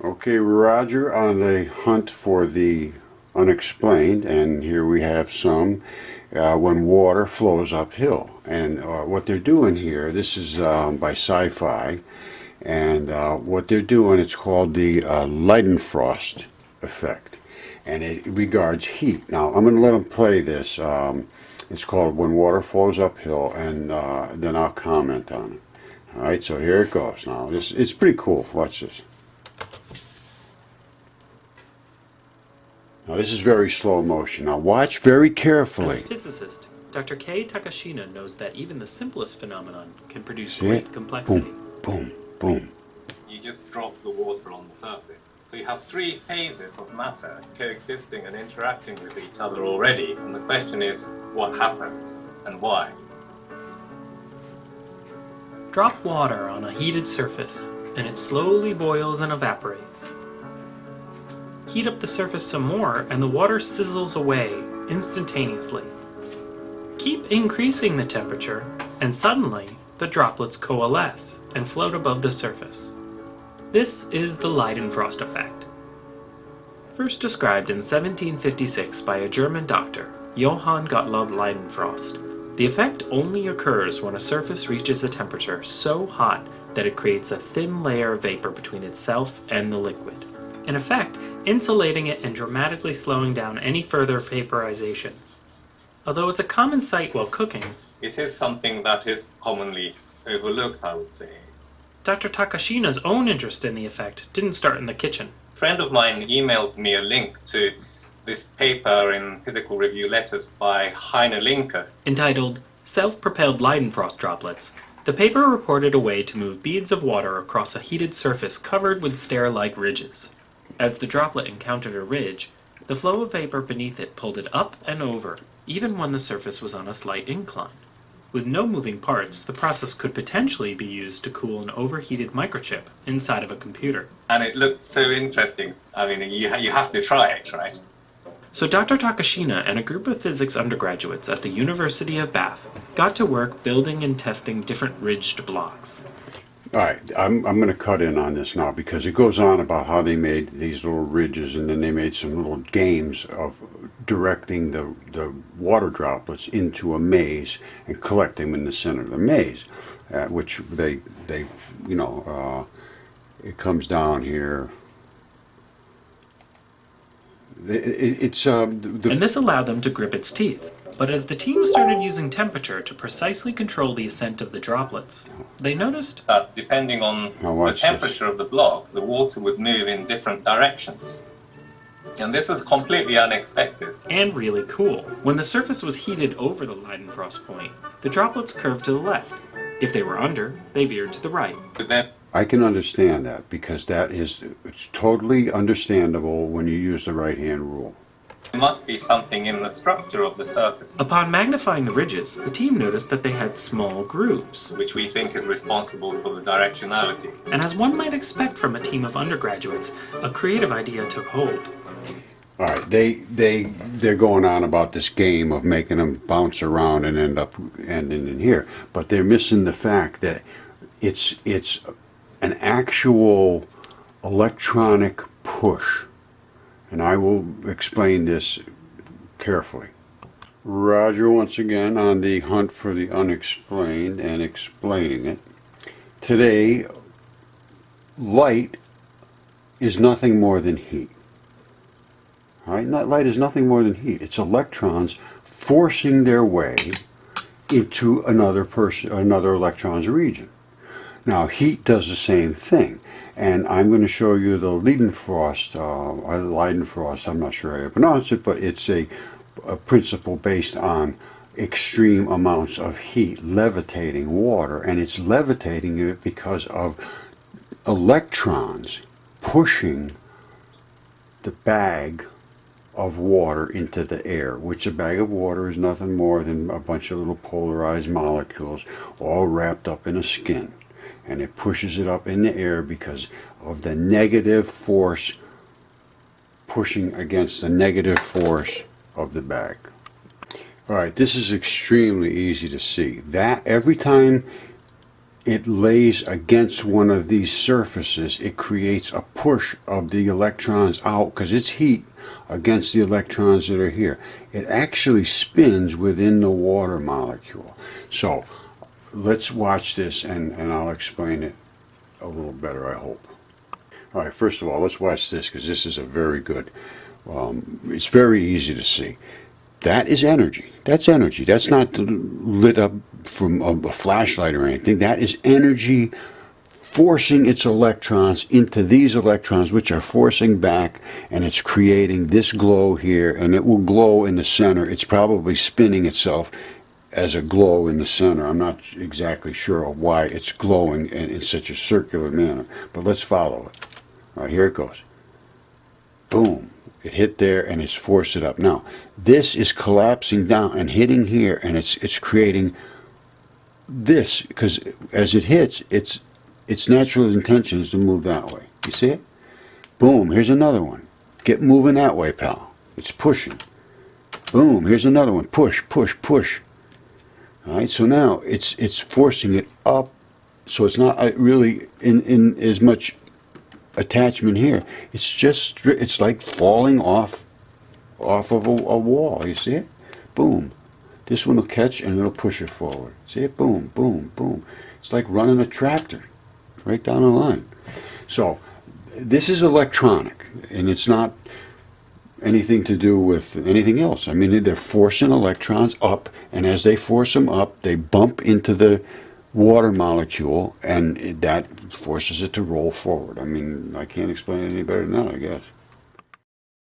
Okay, Roger, on the hunt for the unexplained, and here we have some when water flows uphill. And what they're doing here, this is by Sci-Fi, and what they're doing, it's called the Leidenfrost effect, and it regards heat. Now, I'm going to let them play this. It's called When Water Flows Uphill, and then I'll comment on it. All right, so here it goes. Now, it's pretty cool. Watch this. Now this is very slow motion. Now watch very carefully. As a physicist, Dr. Kei Takashina knows that even the simplest phenomenon can produce See great it? complexity. Boom, boom, boom. You just drop the water on the surface. So you have three phases of matter coexisting and interacting with each other already. And the question is, what happens and why? Drop water on a heated surface, and it slowly boils and evaporates. Heat up the surface some more, and the water sizzles away instantaneously. Keep increasing the temperature, and suddenly the droplets coalesce and float above the surface. This is the Leidenfrost effect. First described in 1756 by a German doctor, Johann Gottlob Leidenfrost, the effect only occurs when a surface reaches a temperature so hot that it creates a thin layer of vapor between itself and the liquid, in effect insulating it and dramatically slowing down any further vaporization. Although it's a common sight while cooking, it is something that is commonly overlooked, I would say. Dr. Takashina's own interest in the effect didn't start in the kitchen. A friend of mine emailed me a link to this paper in Physical Review Letters by Heine Linke, entitled Self-Propelled Leidenfrost Droplets. The paper reported a way to move beads of water across a heated surface covered with stair-like ridges. As the droplet encountered a ridge, the flow of vapor beneath it pulled it up and over, even when the surface was on a slight incline. With no moving parts, the process could potentially be used to cool an overheated microchip inside of a computer. and it looked so interesting. I mean, you have to try it, right? So Dr. Takashina and a group of physics undergraduates at the University of Bath got to work building and testing different ridged blocks. All right, I'm going to cut in on this now because it goes on about how they made these little ridges, and then they made some little games of directing the water droplets into a maze and collecting them in the center of the maze, which they it comes down here. And this allowed them to grip its teeth. But as the team started using temperature to precisely control the ascent of the droplets, they noticed That depending on the temperature of the block, the water would move in different directions. And this was completely unexpected. and really cool. When the surface was heated over the Leidenfrost point, the droplets curved to the left. If they were under, they veered to the right. But then I can understand that because it's totally understandable when you use the right-hand rule. there must be something in the structure of the surface Upon magnifying the ridges, the team noticed that they had small grooves. which we think is responsible for the directionality. And as one might expect from a team of undergraduates, a creative idea took hold. All right, they're going on about this game of making them bounce around and ending in here, but they're missing the fact that it's an actual electronic push, and I will explain this carefully. Roger, once again on the hunt for the unexplained and explaining it. Today, light is nothing more than heat. Right? Light is nothing more than heat. It's electrons forcing their way into another electron's region. Now, heat does the same thing, and I'm going to show you the Leidenfrost. I'm not sure how to pronounce it, but it's a principle based on extreme amounts of heat levitating water, and it's levitating it because of electrons pushing the bag of water into the air, which a bag of water is nothing more than a bunch of little polarized molecules all wrapped up in a skin, and it pushes it up in the air because of the negative force pushing against the negative force of the bag. All right, this is extremely easy to see. That every time it lays against one of these surfaces, it creates a push of the electrons out because it's heat against the electrons that are here. It actually spins within the water molecule. So let's watch this and I'll explain it a little better, I hope. All right, first of all, let's watch this because this is a very good, it's very easy to see. That is energy. That's energy. That's not lit up from a flashlight or anything. That is energy forcing its electrons into these electrons, which are forcing back, and it's creating this glow here, and it will glow in the center. It's probably spinning itself as a glow in the center. I'm not exactly sure of why it's glowing in such a circular manner, but let's follow it. All right, here it goes. Boom. It hit there and it's forced it up. Now, this is collapsing down and hitting here, and it's creating this because as it hits, its natural intention is to move that way. You see it? Boom, here's another one. Get moving that way, pal. It's pushing. Boom, here's another one. Push, push, push. All right, so now it's forcing it up, so it's not really in as much attachment here. It's like falling off of a wall. You see it? Boom. This one will catch and it'll push it forward. See it? Boom, boom, boom. It's like running a tractor right down the line. So this is electronic, and it's not anything to do with anything else. I mean, they're forcing electrons up, and as they force them up, they bump into the water molecule, and that forces it to roll forward. I mean, I can't explain it any better than that, I guess.